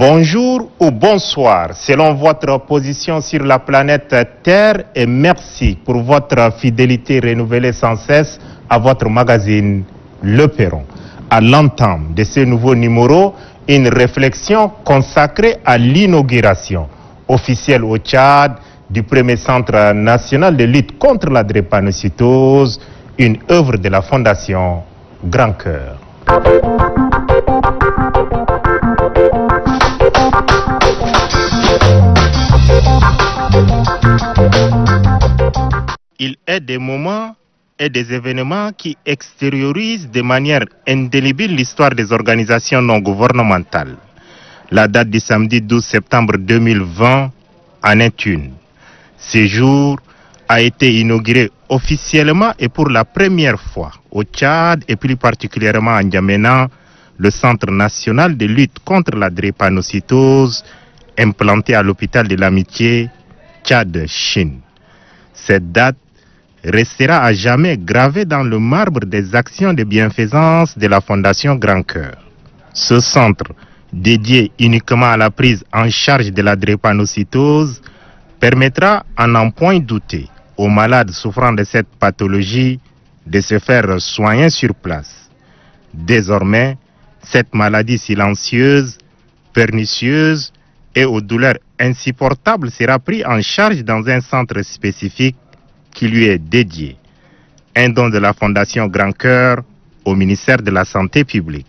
Bonjour ou bonsoir, selon votre position sur la planète Terre, et merci pour votre fidélité renouvelée sans cesse à votre magazine Le Perron. À l'entame de ce nouveau numéro, une réflexion consacrée à l'inauguration officielle au Tchad du premier centre national de lutte contre la drépanocytose, une œuvre de la Fondation Grand Cœur. Il est des moments et des événements qui extériorisent de manière indélébile l'histoire des organisations non gouvernementales. La date du samedi 12 septembre 2020 en est une. Ce jour a été inauguré officiellement et pour la première fois au Tchad et plus particulièrement à N'Djamena, le Centre national de lutte contre la drépanocytose implanté à l'hôpital de l'Amitié Tchad-Chine. Cette date restera à jamais gravée dans le marbre des actions de bienfaisance de la Fondation Grand Cœur. Ce centre, dédié uniquement à la prise en charge de la drépanocytose, permettra à n'en point douter aux malades souffrant de cette pathologie de se faire soigner sur place. Désormais, cette maladie silencieuse, pernicieuse et aux douleurs insupportables sera prise en charge dans un centre spécifique qui lui est dédié. Un don de la Fondation Grand Cœur au ministère de la Santé publique.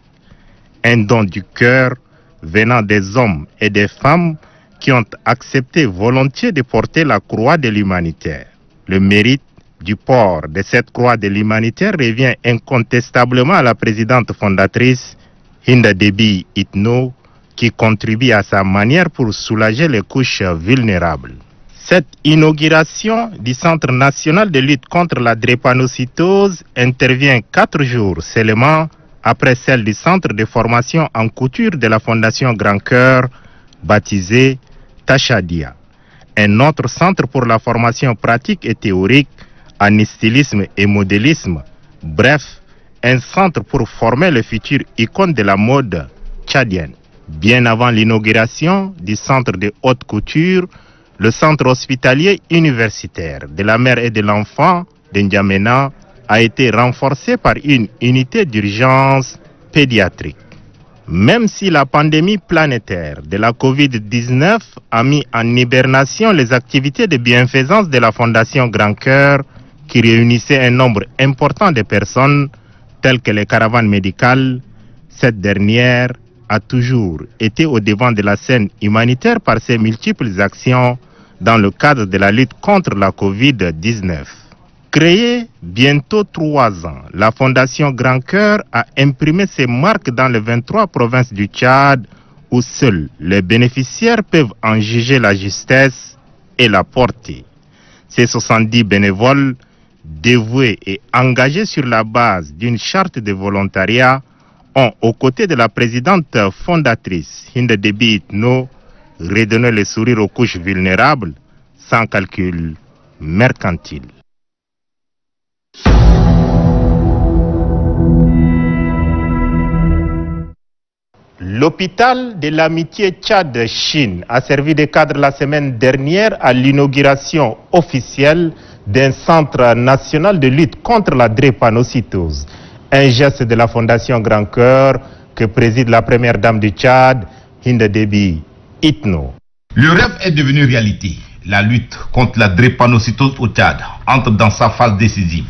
Un don du cœur venant des hommes et des femmes qui ont accepté volontiers de porter la croix de l'humanitaire. Le mérite du port de cette croix de l'humanitaire revient incontestablement à la présidente fondatrice Hinda Déby Itno, qui contribue à sa manière pour soulager les couches vulnérables. Cette inauguration du Centre national de lutte contre la drépanocytose intervient 4 jours seulement après celle du Centre de formation en couture de la Fondation Grand Cœur, baptisé Tachadia. Un autre centre pour la formation pratique et théorique en stylisme et modélisme. Bref, un centre pour former les futures icônes de la mode tchadienne. Bien avant l'inauguration du centre de haute couture, le centre hospitalier universitaire de la mère et de l'enfant de N'Djamena a été renforcé par une unité d'urgence pédiatrique. Même si la pandémie planétaire de la Covid-19 a mis en hibernation les activités de bienfaisance de la Fondation Grand Cœur, qui réunissait un nombre important de personnes, telles que les caravanes médicales, cette dernière a toujours été au devant de la scène humanitaire par ses multiples actions dans le cadre de la lutte contre la Covid-19. Créée bientôt 3 ans, la Fondation Grand Cœur a imprimé ses marques dans les 23 provinces du Tchad où seuls les bénéficiaires peuvent en juger la justesse et la portée. Ces 70 bénévoles, dévoués et engagés sur la base d'une charte de volontariat, ont, aux côtés de la présidente fondatrice Hinda Déby Itno, redonné le sourire aux couches vulnérables sans calcul mercantile. L'hôpital de l'Amitié Tchad-Chine a servi de cadre la semaine dernière à l'inauguration officielle d'un centre national de lutte contre la drépanocytose. Un geste de la Fondation Grand Cœur que préside la première dame du Tchad, Hinda Déby Itno. Le rêve est devenu réalité. La lutte contre la drépanocytose au Tchad entre dans sa phase décisive.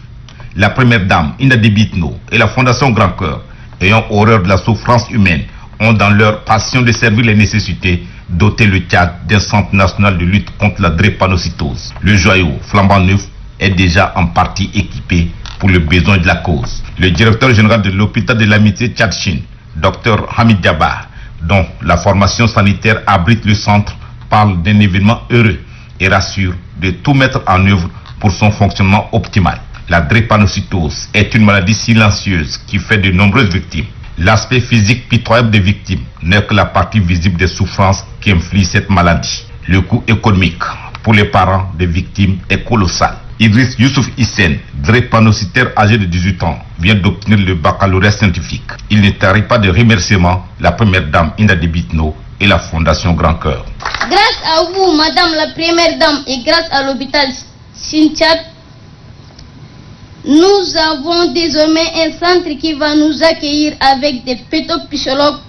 La première dame, Hinda Déby Itno, et la Fondation Grand Cœur, ayant horreur de la souffrance humaine, ont dans leur passion de servir les nécessités doté le Tchad d'un centre national de lutte contre la drépanocytose. Le joyau flambant neuf est déjà en partie équipé pour le besoin de la cause. Le directeur général de l'hôpital de l'Amitié Tchad-Chine, Dr Hamid Diabar, dont la formation sanitaire abrite le centre, parle d'un événement heureux et rassure de tout mettre en œuvre pour son fonctionnement optimal. La drépanocytose est une maladie silencieuse qui fait de nombreuses victimes. L'aspect physique pitoyable des victimes n'est que la partie visible des souffrances qui inflige cette maladie. Le coût économique pour les parents des victimes est colossal. Idriss Youssouf Hissène, drépanocytaire âgé de 18 ans, vient d'obtenir le baccalauréat scientifique. Il ne tarit pas de remerciements la première dame Hinda Déby Itno et la Fondation Grand Cœur. Grâce à vous, Madame la Première Dame, et grâce à l'hôpital Sintiab, nous avons désormais un centre qui va nous accueillir avec des pétopsychologues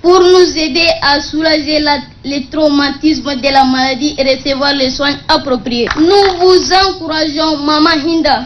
pour nous aider à soulager les traumatismes de la maladie et recevoir les soins appropriés. Nous vous encourageons, Maman Hinda,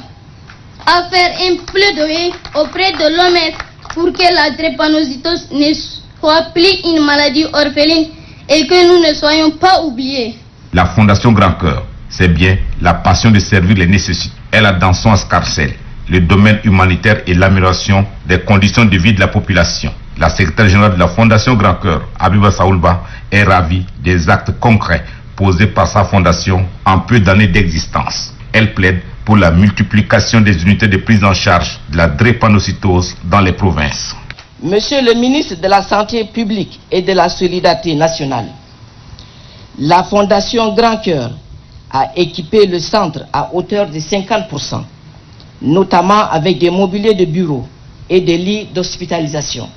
à faire un plaidoyer auprès de l'OMS pour que la drépanocytose ne soit plus une maladie orpheline et que nous ne soyons pas oubliés. La Fondation Grand Cœur, c'est bien la passion de servir les nécessités. Elle a dans son escarcelle le domaine humanitaire et l'amélioration des conditions de vie de la population. La secrétaire générale de la Fondation Grand Cœur, Abiba Saoulba, est ravie des actes concrets posés par sa fondation en peu d'années d'existence. Elle plaide pour la multiplication des unités de prise en charge de la drépanocytose dans les provinces. Monsieur le ministre de la Santé publique et de la Solidarité nationale, la Fondation Grand Cœur a équipé le centre à hauteur de 50%, notamment avec des mobiliers de bureaux et des lits d'hospitalisation.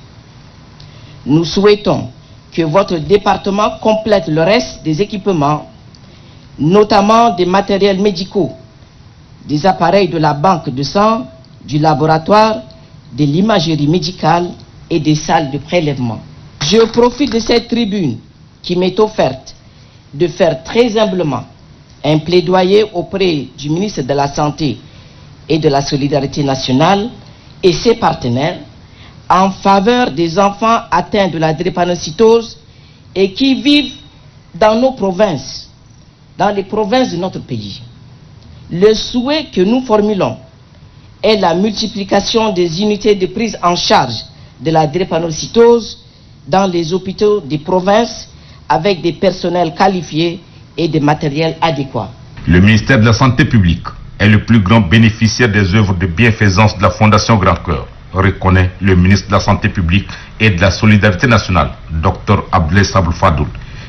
Nous souhaitons que votre département complète le reste des équipements, notamment des matériels médicaux, des appareils de la banque de sang, du laboratoire, de l'imagerie médicale et des salles de prélèvement. Je profite de cette tribune qui m'est offerte de faire très humblement un plaidoyer auprès du ministre de la Santé et de la Solidarité nationale et ses partenaires en faveur des enfants atteints de la drépanocytose et qui vivent dans nos provinces, dans les provinces de notre pays. Le souhait que nous formulons est la multiplication des unités de prise en charge de la drépanocytose dans les hôpitaux des provinces avec des personnels qualifiés et des matériels adéquats. Le ministère de la Santé publique est le plus grand bénéficiaire des œuvres de bienfaisance de la Fondation Grand Cœur, reconnaît le ministre de la Santé publique et de la Solidarité nationale, Dr Abdoulaye Sabl Fadoul,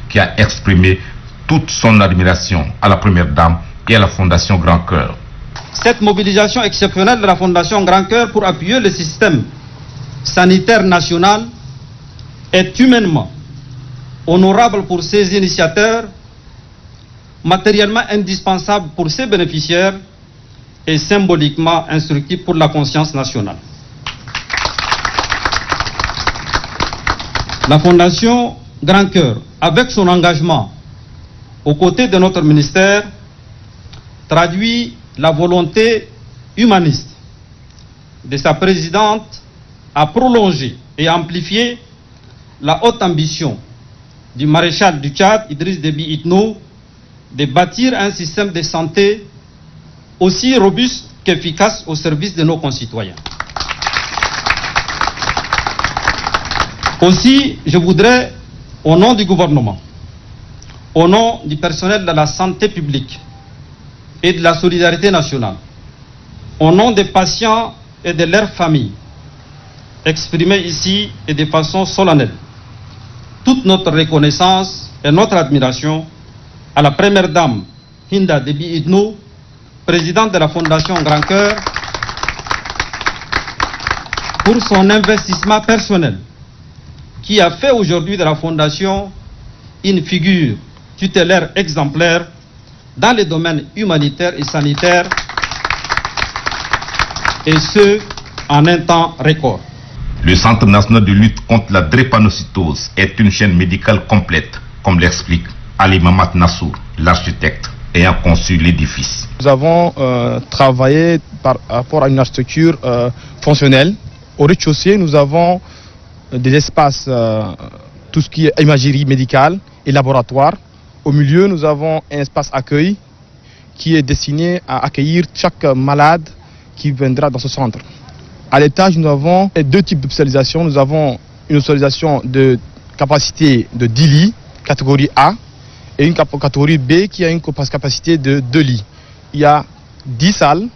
qui a exprimé toute son admiration à la Première Dame et à la Fondation Grand Cœur. Cette mobilisation exceptionnelle de la Fondation Grand Cœur pour appuyer le système sanitaire national est humainement honorable pour ses initiateurs, matériellement indispensable pour ses bénéficiaires et symboliquement instructif pour la conscience nationale. La Fondation Grand Cœur, avec son engagement aux côtés de notre ministère, traduit la volonté humaniste de sa présidente à prolonger et amplifier la haute ambition du maréchal du Tchad, Idriss Déby Itno, de bâtir un système de santé aussi robuste qu'efficace au service de nos concitoyens. Aussi, je voudrais, au nom du gouvernement, au nom du personnel de la santé publique et de la solidarité nationale, au nom des patients et de leurs familles, exprimer ici et de façon solennelle toute notre reconnaissance et notre admiration à la Première Dame Hinda Déby Itno, présidente de la Fondation Grand Cœur, pour son investissement personnel qui a fait aujourd'hui de la Fondation une figure tutélaire exemplaire dans les domaines humanitaires et sanitaires, et ce, en un temps record. Le Centre national de lutte contre la drépanocytose est une chaîne médicale complète, comme l'explique Ali Mamat Nassour, l'architecte ayant conçu l'édifice. Nous avons travaillé par rapport à une structure fonctionnelle. Au rez-de-chaussée, nous avons des espaces, tout ce qui est imagerie médicale et laboratoire. Au milieu, nous avons un espace accueil qui est destiné à accueillir chaque malade qui viendra dans ce centre. À l'étage, nous avons deux types d'hospitalisation. Nous avons une hospitalisation de capacité de 10 lits, catégorie A, et une catégorie B qui a une capacité de 2 lits. Il y a 10 salles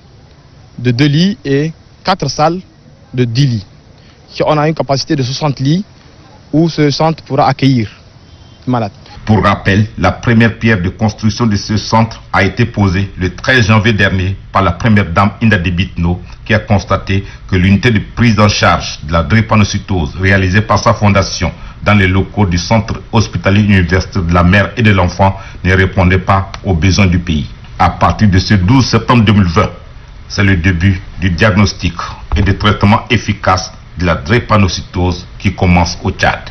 de 2 lits et 4 salles de 10 lits. On a une capacité de 60 lits où ce centre pourra accueillir les malades. Pour rappel, la première pierre de construction de ce centre a été posée le 13 janvier dernier par la Première Dame Hinda Déby Itno, qui a constaté que l'unité de prise en charge de la drépanocytose réalisée par sa fondation dans les locaux du centre hospitalier universitaire de la mère et de l'enfant ne répondaient pas aux besoins du pays. À partir de ce 12 septembre 2020, c'est le début du diagnostic et du traitement efficace de la drépanocytose qui commence au Tchad.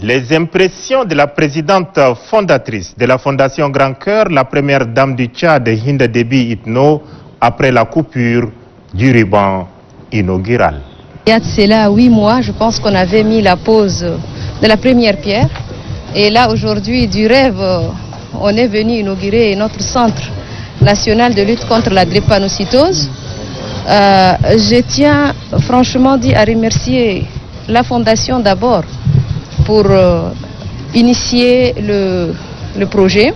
Les impressions de la présidente fondatrice de la Fondation Grand Cœur, la première dame du Tchad, Hinda Déby Itno, après la coupure du ruban inaugural. Il y a de cela 8 mois, je pense qu'on avait mis la pose de la première pierre. Et là, aujourd'hui, du rêve, on est venu inaugurer notre centre national de lutte contre la drépanocytose. Je tiens franchement dit à remercier la Fondation d'abord pour initier le projet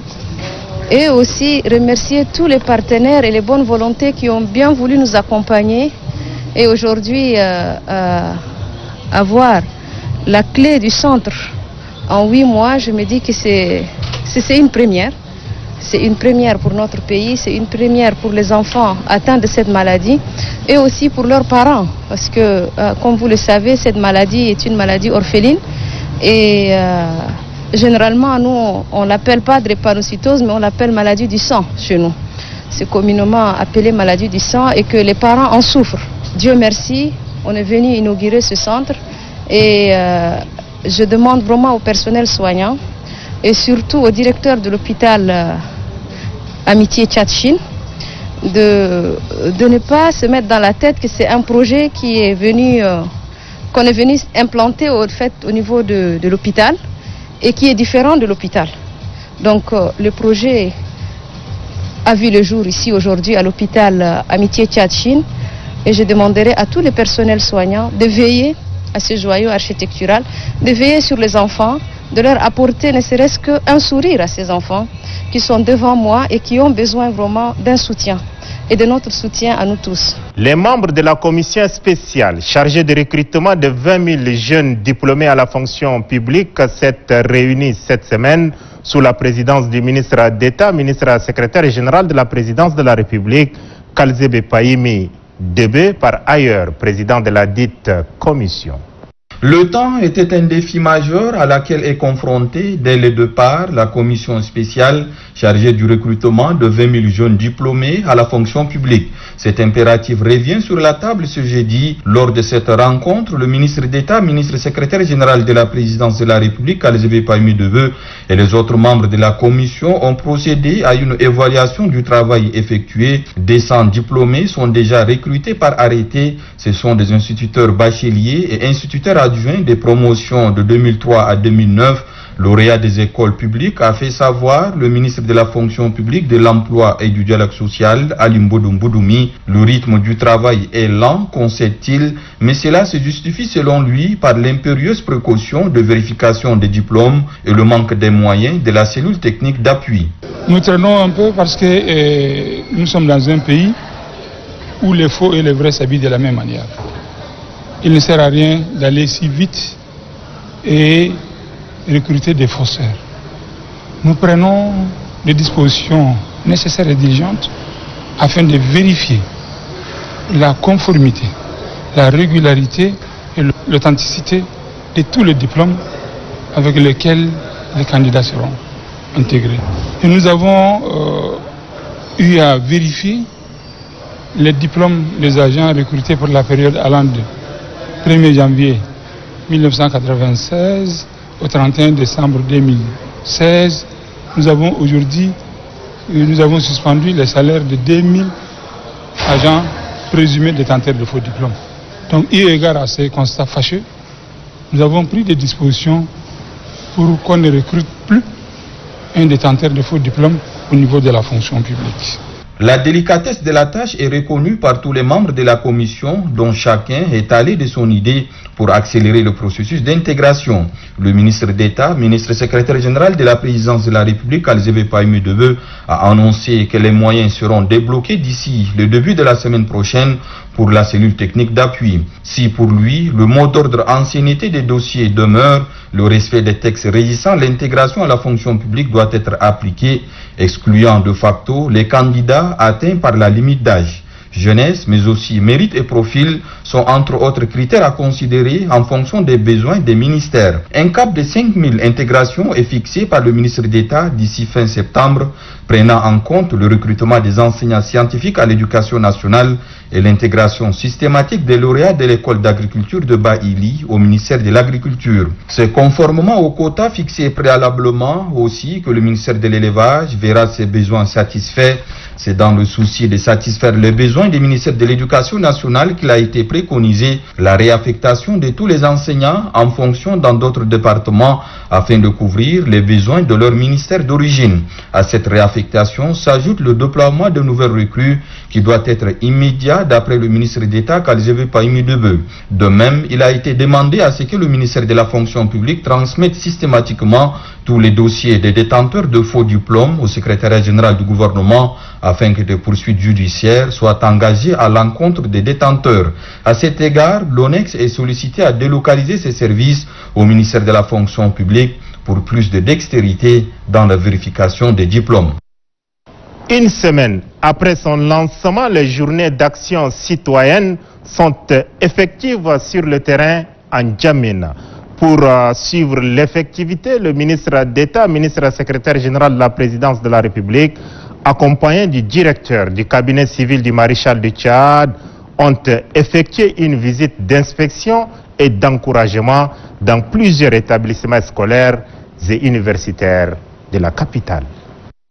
et aussi remercier tous les partenaires et les bonnes volontés qui ont bien voulu nous accompagner. Et aujourd'hui, avoir la clé du centre en 8 mois, je me dis que c'est une première. C'est une première pour notre pays, c'est une première pour les enfants atteints de cette maladie et aussi pour leurs parents. Parce que, comme vous le savez, cette maladie est une maladie orpheline. Et généralement, nous, on ne l'appelle pas drépanocytose, mais on l'appelle maladie du sang chez nous. C'est communément appelé maladie du sang et que les parents en souffrent. Dieu merci, on est venu inaugurer ce centre et je demande vraiment au personnel soignant et surtout au directeur de l'hôpital Amitié Tchad-Chine de ne pas se mettre dans la tête que c'est un projet qui est venu... qu'on est venu implanter au niveau de l'hôpital et qui est différent de l'hôpital. Donc le projet a vu le jour ici aujourd'hui à l'hôpital Amitié Tchad-Chine et je demanderai à tous les personnels soignants de veiller à ce joyau architectural, de veiller sur les enfants, de leur apporter ne serait-ce qu'un sourire à ces enfants qui sont devant moi et qui ont besoin vraiment d'un soutien et de notre soutien à nous tous. Les membres de la commission spéciale chargée du recrutement de 20 000 jeunes diplômés à la fonction publique s'est réunis cette semaine sous la présidence du ministre d'État, ministre secrétaire général de la présidence de la République, Kalzebe Payimi Debe, par ailleurs président de la dite commission. Le temps était un défi majeur à laquelle est confrontée dès le départ la commission spéciale chargée du recrutement de 20 000 jeunes diplômés à la fonction publique. Cet impératif revient sur la table ce jeudi. Lors de cette rencontre, le ministre d'État, ministre secrétaire général de la présidence de la République, Kalzebe Payimi Debe, et les autres membres de la commission ont procédé à une évaluation du travail effectué. Des 100 diplômés sont déjà recrutés par arrêté. Ce sont des instituteurs bacheliers et instituteurs adjoint des promotions de 2003 à 2009, lauréat des écoles publiques, a fait savoir le ministre de la fonction publique, de l'emploi et du dialogue social, Ali Mbodou Mboudoumi. Le rythme du travail est lent, concède-t-il, mais cela se justifie selon lui par l'impérieuse précaution de vérification des diplômes et le manque des moyens de la cellule technique d'appui. Nous traînons un peu parce que nous sommes dans un pays où les faux et les vrais s'habillent de la même manière. Il ne sert à rien d'aller si vite et recruter des faussaires. Nous prenons les dispositions nécessaires et diligentes afin de vérifier la conformité, la régularité et l'authenticité de tous les diplômes avec lesquels les candidats seront intégrés. Et nous avons eu à vérifier les diplômes des agents recrutés pour la période allant de 1er janvier 1996 au 31 décembre 2016, nous avons suspendu les salaires de 2000 agents présumés détenteurs de faux diplômes. Donc, eu égard à ces constats fâcheux, nous avons pris des dispositions pour qu'on ne recrute plus un détenteur de faux diplômes au niveau de la fonction publique. La délicatesse de la tâche est reconnue par tous les membres de la commission, dont chacun est allé de son idée pour accélérer le processus d'intégration. Le ministre d'État, ministre secrétaire général de la présidence de la République, Kalzebe Payimi Debe, a annoncé que les moyens seront débloqués d'ici le début de la semaine prochaine pour la cellule technique d'appui. Si pour lui, le mot d'ordre ancienneté des dossiers demeure, le respect des textes régissant l'intégration à la fonction publique doit être appliqué, excluant de facto les candidats atteints par la limite d'âge. Jeunesse, mais aussi mérite et profil sont entre autres critères à considérer en fonction des besoins des ministères. Un cap de 5000 intégrations est fixé par le ministre d'État d'ici fin septembre, prenant en compte le recrutement des enseignants scientifiques à l'éducation nationale et l'intégration systématique des lauréats de l'école d'agriculture de Baïli au ministère de l'Agriculture. C'est conformément aux quotas fixés préalablement aussi que le ministère de l'Élevage verra ses besoins satisfaits. C'est dans le souci de satisfaire les besoins des ministères de l'Éducation nationale qu'il a été préconisé la réaffectation de tous les enseignants en fonction dans d'autres départements afin de couvrir les besoins de leur ministère d'origine. À cette réaffectation s'ajoute le déploiement de nouvelles recrues qui doit être immédiat d'après le ministre d'État Kalzebe Paimi Debe. De même, il a été demandé à ce que le ministère de la fonction publique transmette systématiquement tous les dossiers des détenteurs de faux diplômes au secrétariat général du gouvernement afin que des poursuites judiciaires soient engagées à l'encontre des détenteurs. À cet égard, l'ONEX est sollicité à délocaliser ses services au ministère de la fonction publique pour plus de dextérité dans la vérification des diplômes. Une semaine après son lancement, les journées d'action citoyenne sont effectives sur le terrain en N'Djamena. Pour suivre l'effectivité, le ministre d'État, ministre secrétaire général de la présidence de la République, accompagné du directeur du cabinet civil du maréchal du Tchad, ont effectué une visite d'inspection et d'encouragement dans plusieurs établissements scolaires et universitaires de la capitale.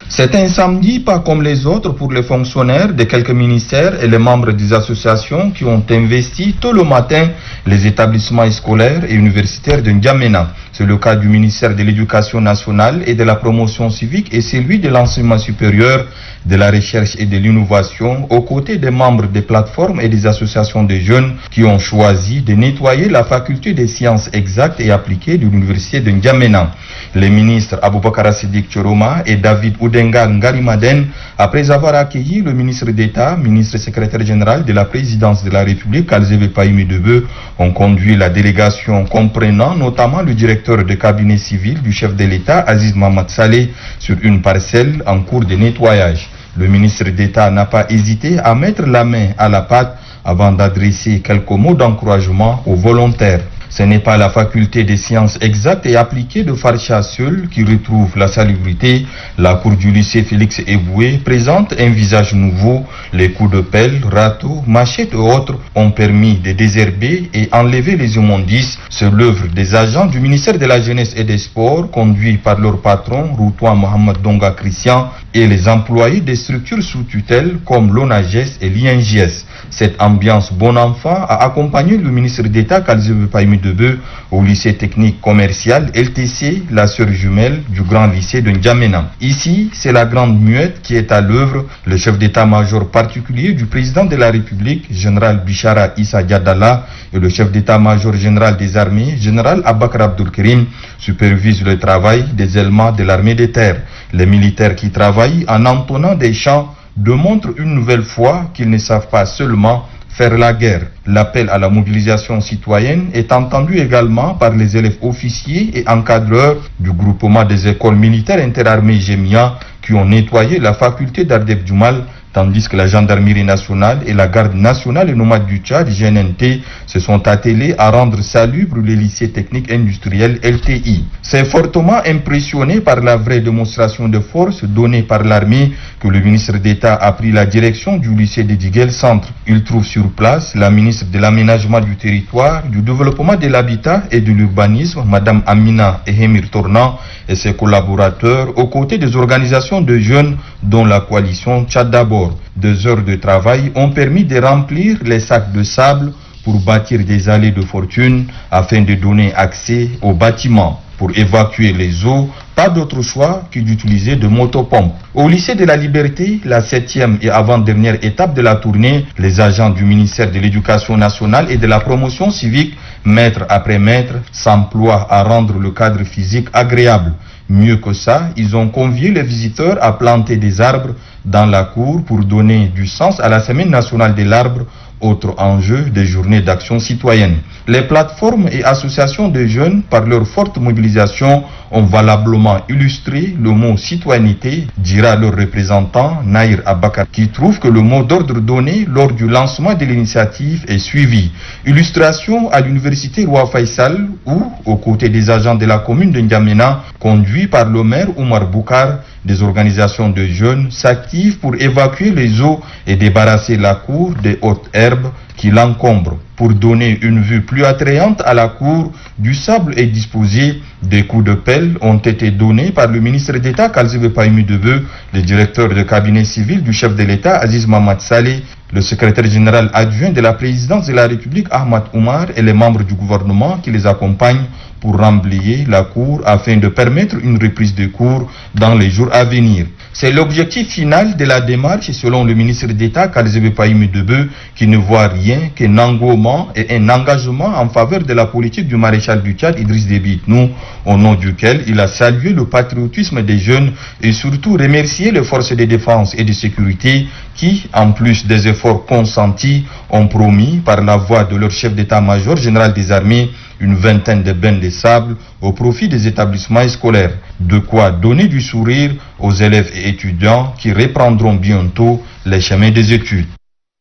C'est un samedi pas comme les autres pour les fonctionnaires de quelques ministères et les membres des associations qui ont investi tôt le matin les établissements scolaires et universitaires de N'Djamena. C'est le cas du ministère de l'Éducation nationale et de la promotion civique et celui de l'enseignement supérieur, de la recherche et de l'innovation, aux côtés des membres des plateformes et des associations de jeunes qui ont choisi de nettoyer la faculté des sciences exactes et appliquées de l'université de N'Djamena. Les ministres Aboubakar Siddiq Choroma et David Oudenga Ngarimaden, après avoir accueilli le ministre d'État, ministre secrétaire général de la présidence de la République, Kalzebe Paimi Debe, ont conduit la délégation comprenant notamment le directeur de cabinet civil du chef de l'État, Aziz Mohamed Saleh, sur une parcelle en cours de nettoyage. Le ministre d'État n'a pas hésité à mettre la main à la pâte avant d'adresser quelques mots d'encouragement aux volontaires. Ce n'est pas la faculté des sciences exactes et appliquées de Farcha seule qui retrouve la salubrité. La cour du lycée Félix Eboué présente un visage nouveau. Les coups de pelle, râteaux, machettes et autres ont permis de désherber et enlever les immondices. C'est l'œuvre des agents du ministère de la Jeunesse et des Sports, conduits par leur patron, Routouan Mohamed Donga Christian, et les employés des structures sous tutelle comme l'ONAGES et l'INGS. Cette ambiance bon enfant a accompagné le ministre d'État Kalzebe Paimi Debe au lycée technique commercial LTC, la sœur jumelle du grand lycée de N'Djamena. Ici, c'est la grande muette qui est à l'œuvre. Le chef d'état-major particulier du président de la République, général Bichara Issa Diadala, et le chef d'état-major général des armées, général Abakar Abdul-Karim, supervisent le travail des éléments de l'armée de terre. Les militaires qui travaillent en entonnant des chants démontrent une nouvelle fois qu'ils ne savent pas seulement faire la guerre. L'appel à la mobilisation citoyenne est entendu également par les élèves officiers et encadreurs du groupement des écoles militaires interarmées GEMIA qui ont nettoyé la faculté d'Ardeb Djoumal, tandis que la gendarmerie nationale et la garde nationale et nomade du Tchad, GNNT, se sont attelés à rendre salubre les lycées techniques industriels LTI. C'est fortement impressionné par la vraie démonstration de force donnée par l'armée que le ministre d'État a pris la direction du lycée de Diguel Centre. Il trouve sur place la ministre de l'aménagement du territoire, du développement de l'habitat et de l'urbanisme, Madame Amina Ehemir Tournan, et ses collaborateurs, aux côtés des organisations de jeunes, dont la coalition Tchad d'abord. 2 heures de travail ont permis de remplir les sacs de sable pour bâtir des allées de fortune afin de donner accès aux bâtiments. Pour évacuer les eaux, pas d'autre choix que d'utiliser de motopompes. Au lycée de la Liberté, la 7e et avant-dernière étape de la tournée, les agents du ministère de l'Éducation nationale et de la promotion civique, mètre après mètre, s'emploient à rendre le cadre physique agréable. Mieux que ça, ils ont convié les visiteurs à planter des arbres dans la cour pour donner du sens à la semaine nationale de l'arbre Autre enjeu des journées d'action citoyenne. Les plateformes et associations de jeunes, par leur forte mobilisation, ont valablement illustré le mot citoyenneté, dira leur représentant Naïr Abakar, qui trouve que le mot d'ordre donné lors du lancement de l'initiative est suivi. Illustration à l'université Roi Faisal, où, aux côtés des agents de la commune de N'Djamena, conduits par le maire Oumar Boukar, des organisations de jeunes s'activent pour évacuer les eaux et débarrasser la cour des hautes herbes qui l'encombrent. Pour donner une vue plus attrayante à la cour, du sable est disposé. Des coups de pelle ont été donnés par le ministre d'État Kalzebe Païmi Debeu, le directeur de cabinet civil du chef de l'État Aziz Mamad Saleh, le secrétaire général adjoint de la présidence de la République Ahmad Oumar et les membres du gouvernement qui les accompagnent pour remblayer la cour afin de permettre une reprise de cours dans les jours à venir. C'est l'objectif final de la démarche selon le ministre d'État Kalzebe Païmi Debeu, qui ne voit rien qu'un engouement et un engagement en faveur de la politique du maréchal du Tchad Idriss Déby Itno, au nom duquel il a salué le patriotisme des jeunes et surtout remercié les forces de défense et de sécurité qui, en plus des efforts consentis, ont promis par la voix de leur chef d'état-major général des armées une vingtaine de bains de sable au profit des établissements scolaires. De quoi donner du sourire aux élèves et étudiants qui reprendront bientôt les chemins des études.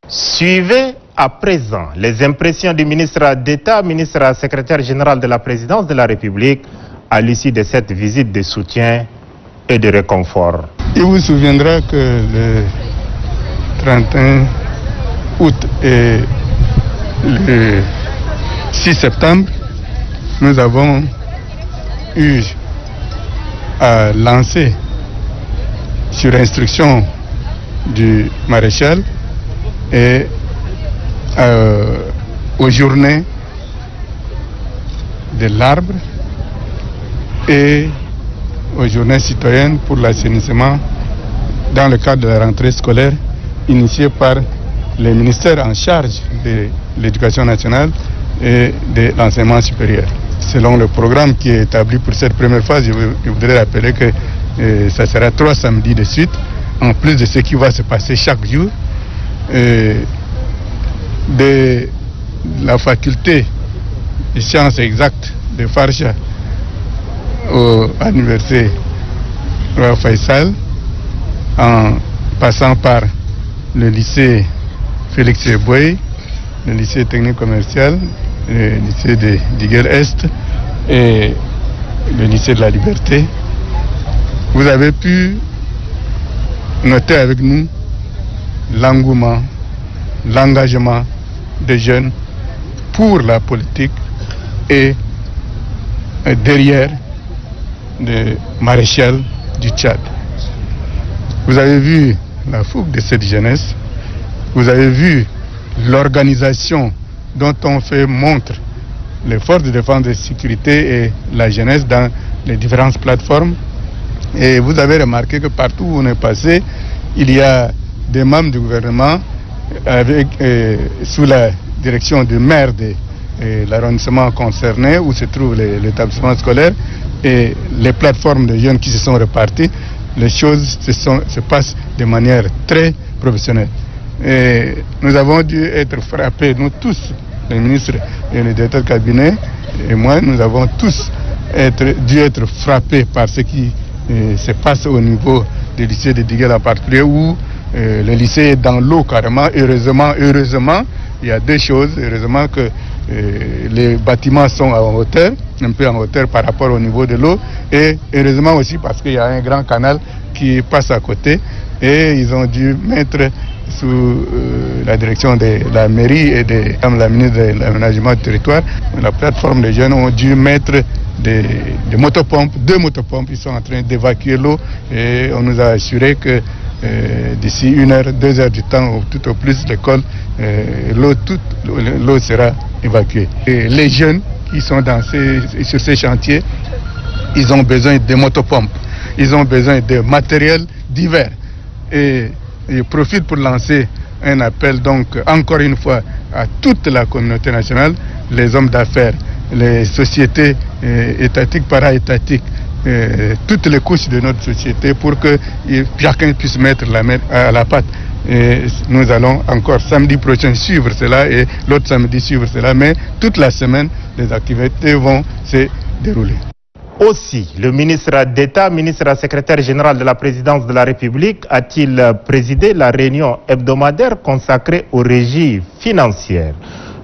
Suivez à présent les impressions du ministre d'État, ministre secrétaire général de la présidence de la République, à l'issue de cette visite de soutien et de réconfort. Il vous souviendra que le 31 août et le 6 septembre, nous avons eu à lancer, sur instruction du maréchal et aux journées de l'arbre et aux journées citoyennes pour l'assainissement dans le cadre de la rentrée scolaire initiée par les ministères en charge de l'éducation nationale et de l'enseignement supérieur. Selon le programme qui est établi pour cette première phase, je voudrais rappeler que ça sera 3 samedis de suite, en plus de ce qui va se passer chaque jour. De la faculté de sciences exactes de Farsha à l'université Roi Faisal, en passant par le lycée Félix Eboué, le lycée technique commercial, le lycée de Diguel-Est et le lycée de la Liberté. Vous avez pu noter avec nous l'engouement, l'engagement des jeunes pour la politique et derrière le maréchal du Tchad. Vous avez vu la fougue de cette jeunesse, vous avez vu l'organisation dont on fait montre les forces de défense et de sécurité et la jeunesse dans les différentes plateformes. Et vous avez remarqué que partout où on est passé, il y a des membres du gouvernement avec, sous la direction du maire de l'arrondissement concerné où se trouve l'établissement scolaire et les plateformes de jeunes qui se sont réparties. Les choses se passent de manière très professionnelle. Et nous avons dû être frappés, nous tous, les ministres et le directeur de cabinet et moi, nous avons tous dû être frappés par ce qui se passe au niveau du lycée de Diguel en particulier, où le lycée est dans l'eau carrément. Heureusement, il y a deux choses. Heureusement que les bâtiments sont en hauteur, un peu en hauteur par rapport au niveau de l'eau, et heureusement aussi parce qu'il y a un grand canal qui passe à côté, et ils ont dû mettre sous la direction de la mairie et de la ministre de l'aménagement du territoire, la plateforme des jeunes ont dû mettre des motopompes, 2 motopompes, ils sont en train d'évacuer l'eau, et on nous a assuré que d'ici 1 heure, 2 heures du temps, ou tout au plus, l'école, l'eau sera évacuée. Et les jeunes qui sont sur ces chantiers, ils ont besoin de motopompes, ils ont besoin de matériel divers. Et je profite pour lancer un appel, donc, encore une fois, à toute la communauté nationale, les hommes d'affaires, les sociétés étatiques, para-étatiques, toutes les couches de notre société, pour que chacun puisse mettre la main à la pâte Et nous allons encore samedi prochain suivre cela et l'autre samedi suivre cela. Mais toute la semaine, les activités vont se dérouler. Aussi, le ministre d'État, ministre secrétaire général de la présidence de la République, a-t-il présidé la réunion hebdomadaire consacrée aux régies financières.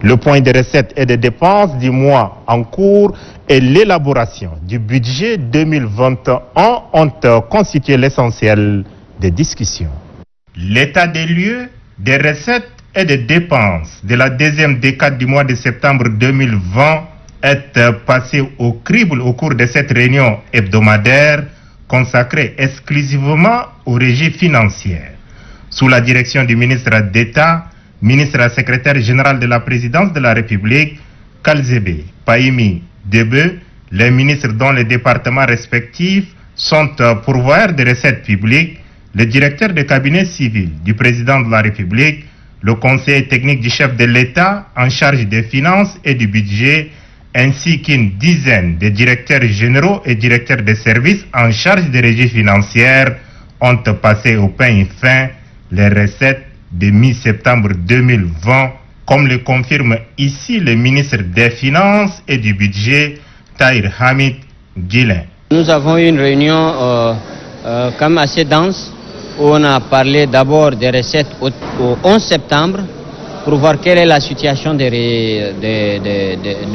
Le point des recettes et des dépenses du mois en cours et l'élaboration du budget 2021 ont constitué l'essentiel des discussions. L'état des lieux, des recettes et des dépenses de la deuxième décade du mois de septembre 2020 est passé au crible au cours de cette réunion hebdomadaire consacrée exclusivement aux régies financières. Sous la direction du ministre d'État, ministre secrétaire général de la présidence de la République, Kalzebe Pahimi Debe, les ministres dont les départements respectifs sont pourvoyeurs de recettes publiques, le directeur de cabinet civil du président de la République, le conseiller technique du chef de l'État en charge des finances et du budget, ainsi qu'une dizaine de directeurs généraux et directeurs de services en charge des régies financières ont passé au peigne fin les recettes de mi-septembre 2020, comme le confirme ici le ministre des Finances et du Budget, Tahir Hamid Guilin. Nous avons eu une réunion quand même assez dense, où on a parlé d'abord des recettes au 11 septembre, pour voir quelle est la situation de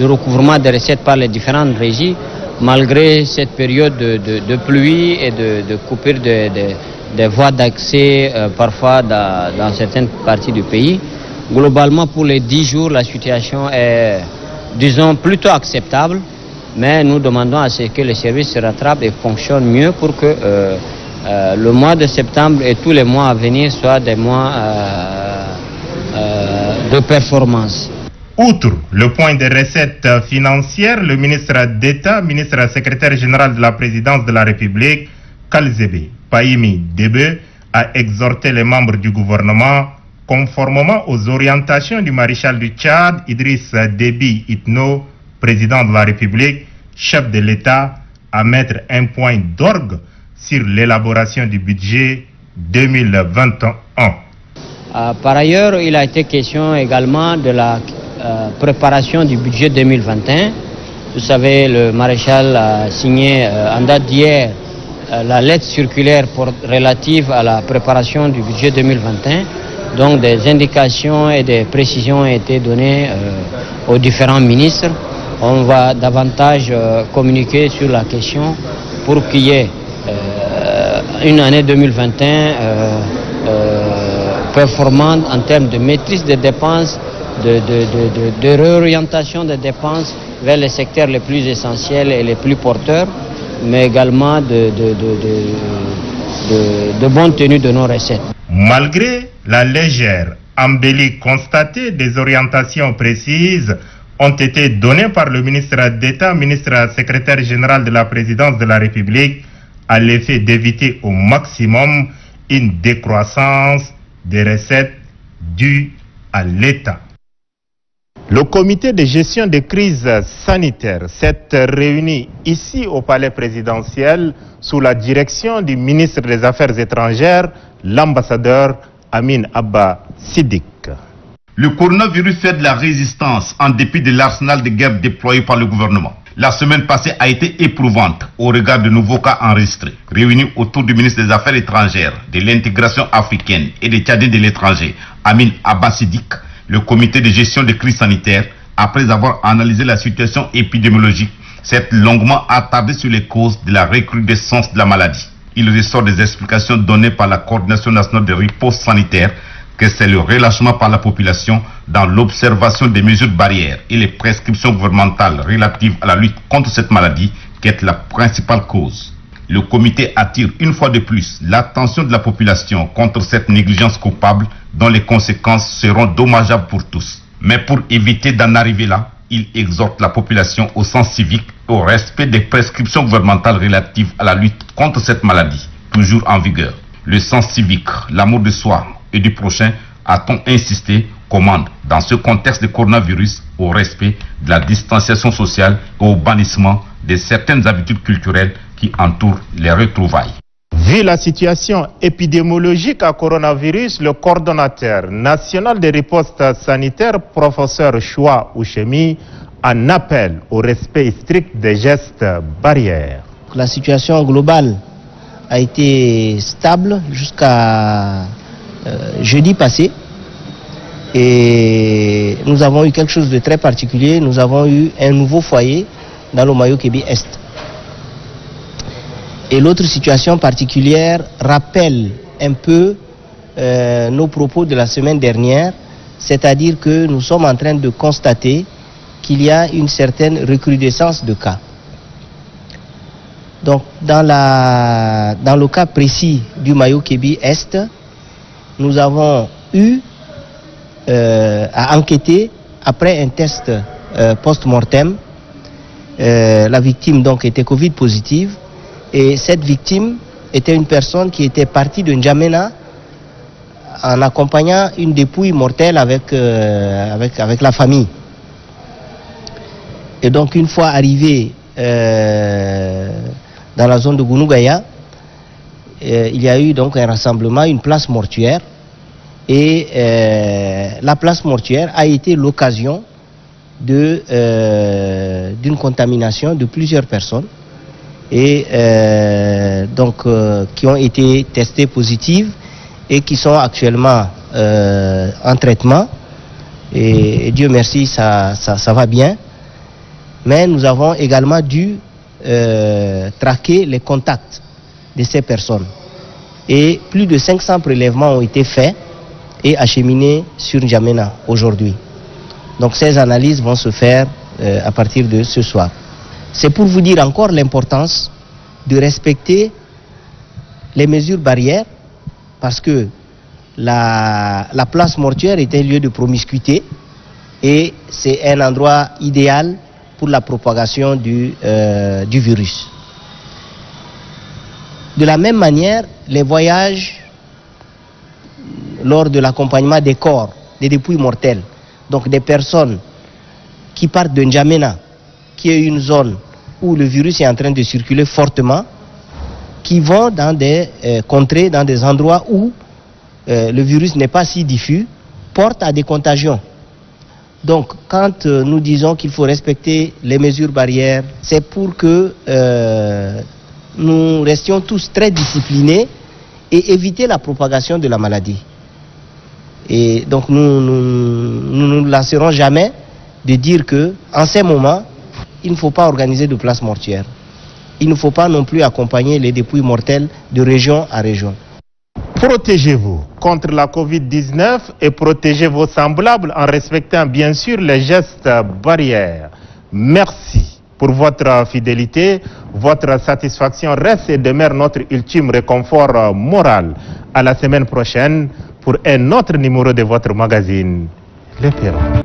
recouvrement des recettes par les différentes régies, malgré cette période de pluie et de coupure des voies d'accès parfois dans certaines parties du pays. Globalement, pour les 10 jours, la situation est, disons, plutôt acceptable, mais nous demandons à ce que les services se rattrapent et fonctionnent mieux pour que le mois de septembre et tous les mois à venir soient des mois de performance. Outre le point des recettes financières, le ministre d'État, ministre secrétaire général de la présidence de la République, Kalzebe Pahimi Debe, a exhorté les membres du gouvernement, conformément aux orientations du maréchal du Tchad, Idriss Déby Itno, président de la République, chef de l'État, à mettre un point d'orgue sur l'élaboration du budget 2021. Par ailleurs, il a été question également de la préparation du budget 2021. Vous savez, le maréchal a signé en date d'hier la lettre circulaire relative à la préparation du budget 2021. Donc des indications et des précisions ont été données aux différents ministres. On va davantage communiquer sur la question pour qu'il y ait une année 2021 performante en termes de maîtrise des dépenses, de réorientation des dépenses vers les secteurs les plus essentiels et les plus porteurs, mais également de bonne tenue de nos recettes. Malgré la légère embellie constatée, des orientations précises ont été données par le ministre d'État, ministre secrétaire général de la présidence de la République, à l'effet d'éviter au maximum une décroissance des recettes dues à l'État. Le comité de gestion des crises sanitaires s'est réuni ici au palais présidentiel sous la direction du ministre des Affaires étrangères, l'ambassadeur Amin Abba Siddiq. Le coronavirus fait de la résistance en dépit de l'arsenal de guerre déployé par le gouvernement. La semaine passée a été éprouvante au regard de nouveaux cas enregistrés. Réunis autour du ministre des Affaires étrangères, de l'intégration africaine et des Tchadiens de l'étranger, Amin Abba Siddiq, le comité de gestion des crises sanitaires, après avoir analysé la situation épidémiologique, s'est longuement attardé sur les causes de la recrudescence de la maladie. Il ressort des explications données par la Coordination nationale de riposte sanitaire que c'est le relâchement par la population dans l'observation des mesures barrières et les prescriptions gouvernementales relatives à la lutte contre cette maladie qui est la principale cause. Le comité attire une fois de plus l'attention de la population contre cette négligence coupable dont les conséquences seront dommageables pour tous. Mais pour éviter d'en arriver là, il exhorte la population au sens civique et au respect des prescriptions gouvernementales relatives à la lutte contre cette maladie, toujours en vigueur. Le sens civique, l'amour de soi et du prochain, a-t-on insisté, commande dans ce contexte de coronavirus au respect de la distanciation sociale et au bannissement de certaines habitudes culturelles qui entourent les retrouvailles. Vu la situation épidémiologique à coronavirus, le coordonnateur national des ripostes sanitaires, professeur Choua Ouchemi, en appelle au respect strict des gestes barrières. La situation globale a été stable jusqu'à jeudi passé. Et nous avons eu quelque chose de très particulier. Nous avons eu un nouveau foyer dans le Mayo-Kébi-Est. Et l'autre situation particulière rappelle un peu nos propos de la semaine dernière, c'est-à-dire que nous sommes en train de constater qu'il y a une certaine recrudescence de cas. Donc dans le cas précis du Mayo-Kébi-Est, nous avons eu à enquêter après un test post-mortem. La victime donc était Covid positive et cette victime était une personne qui était partie de N'Djamena en accompagnant une dépouille mortelle avec la famille. Et donc une fois arrivé dans la zone de Gounougaya, il y a eu donc un rassemblement, une place mortuaire. Et la place mortuaire a été l'occasion d'une contamination de plusieurs personnes et qui ont été testées positives et qui sont actuellement en traitement. Et Dieu merci, ça va bien. Mais nous avons également dû traquer les contacts de ces personnes. Et plus de 500 prélèvements ont été faits et acheminés sur N'Djamena aujourd'hui. Donc ces analyses vont se faire à partir de ce soir. C'est pour vous dire encore l'importance de respecter les mesures barrières parce que la place mortuaire est un lieu de promiscuité et c'est un endroit idéal pour la propagation du virus. De la même manière, les voyages lors de l'accompagnement des corps, des dépouilles mortelles, donc des personnes qui partent de N'Djamena, qui est une zone où le virus est en train de circuler fortement, qui vont dans des contrées, dans des endroits où le virus n'est pas si diffus, portent à des contagions. Donc, quand nous disons qu'il faut respecter les mesures barrières, c'est pour que nous restions tous très disciplinés et éviter la propagation de la maladie. Et donc, nous ne nous lasserons jamais de dire que, en ces moments, il ne faut pas organiser de place mortuaire. Il ne faut pas non plus accompagner les dépouilles mortelles de région à région. Protégez-vous contre la Covid-19 et protégez vos semblables en respectant bien sûr les gestes barrières. Merci pour votre fidélité. Votre satisfaction reste et demeure notre ultime réconfort moral. À la semaine prochaine pour un autre numéro de votre magazine, Le Perron.